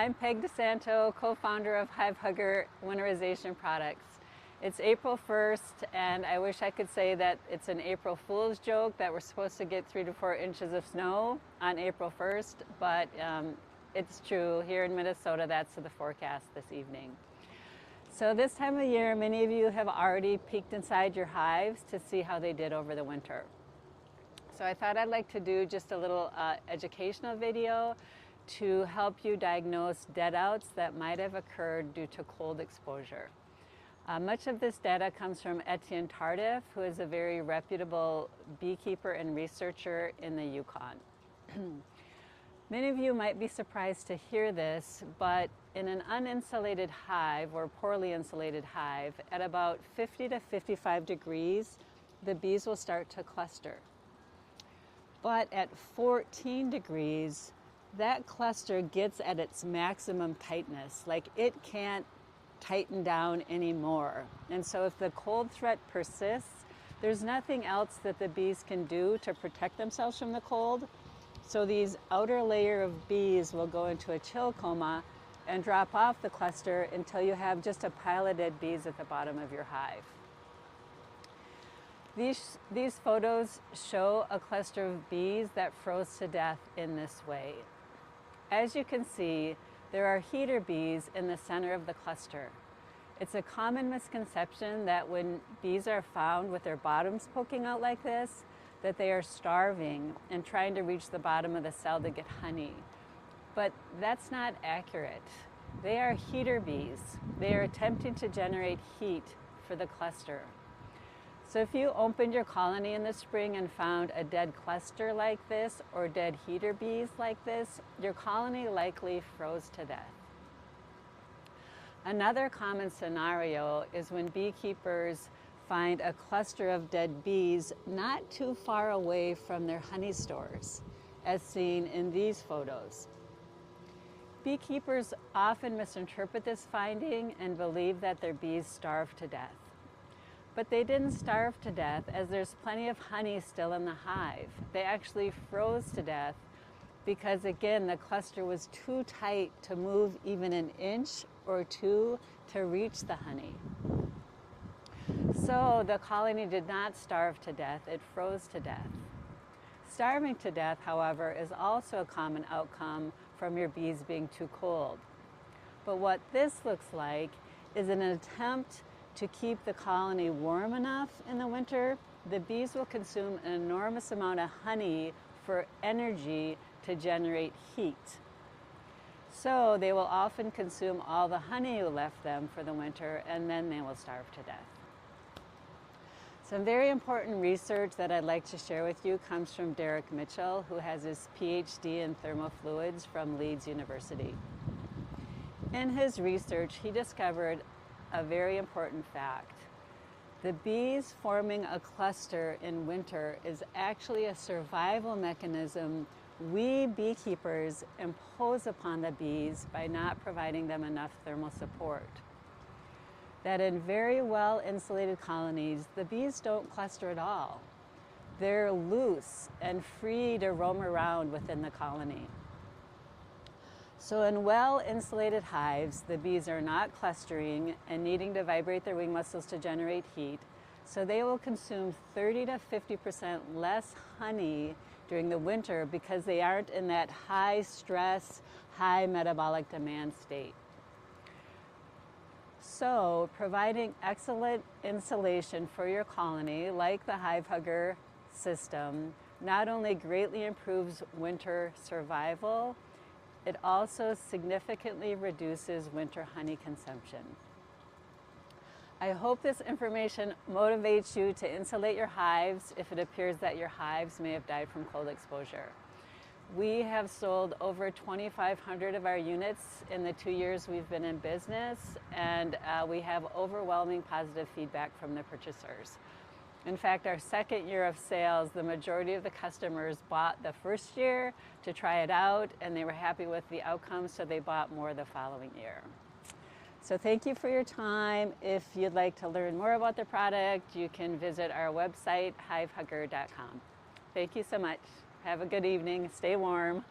I'm Peg DeSanto, co-founder of Hive Hugger Winterization Products. It's April 1st, and I wish I could say that it's an April Fool's joke that we're supposed to get 3 to 4 inches of snow on April 1st, but it's true. Here in Minnesota, that's the forecast this evening. So this time of year, many of you have already peeked inside your hives to see how they did over the winter. So I thought I'd like to do just a little educational video to help you diagnose dead-outs that might have occurred due to cold exposure. Much of this data comes from Etienne Tardif, who is a very reputable beekeeper and researcher in the Yukon. Many of you might be surprised to hear this, but in an uninsulated hive or poorly insulated hive, at about 50 to 55 degrees, the bees will start to cluster. But at 14 degrees, that cluster gets at its maximum tightness, like it can't tighten down anymore. And so if the cold threat persists, there's nothing else that the bees can do to protect themselves from the cold. So these outer layer of bees will go into a chill coma and drop off the cluster until you have just a pile of dead bees at the bottom of your hive. These photos show a cluster of bees that froze to death in this way. As you can see, there are heater bees in the center of the cluster. It's a common misconception that when bees are found with their bottoms poking out like this, that they are starving and trying to reach the bottom of the cell to get honey. But that's not accurate. They are heater bees. They are attempting to generate heat for the cluster. So if you opened your colony in the spring and found a dead cluster like this or dead heater bees like this, your colony likely froze to death. Another common scenario is when beekeepers find a cluster of dead bees not too far away from their honey stores, as seen in these photos. Beekeepers often misinterpret this finding and believe that their bees starved to death. But they didn't starve to death, as there's plenty of honey still in the hive. They actually froze to death because, again, the cluster was too tight to move even an inch or two to reach the honey. So the colony did not starve to death, it froze to death. Starving to death, however, is also a common outcome from your bees being too cold. But what this looks like is an attempt to keep the colony warm enough in the winter. The bees will consume an enormous amount of honey for energy to generate heat. So they will often consume all the honey you left them for the winter, and then they will starve to death. Some very important research that I'd like to share with you comes from Derek Mitchell, who has his PhD in thermofluids from Leeds University. In his research, he discovered a very important fact. The bees forming a cluster in winter is actually a survival mechanism we beekeepers impose upon the bees by not providing them enough thermal support. That in very well insulated colonies, the bees don't cluster at all. They're loose and free to roam around within the colony. So in well-insulated hives, the bees are not clustering and needing to vibrate their wing muscles to generate heat, so they will consume 30 to 50% less honey during the winter because they aren't in that high stress, high metabolic demand state. So providing excellent insulation for your colony, like the Hive Hugger system, not only greatly improves winter survival, it also significantly reduces winter honey consumption. I hope this information motivates you to insulate your hives if it appears that your hives may have died from cold exposure. We have sold over 2,500 of our units in the 2 years we've been in business, and we have overwhelming positive feedback from the purchasers. In fact, our second year of sales, the majority of the customers bought the first year to try it out, and they were happy with the outcome, so they bought more the following year. So thank you for your time. If you'd like to learn more about the product, you can visit our website, hivehugger.com. Thank you so much. Have a good evening. Stay warm.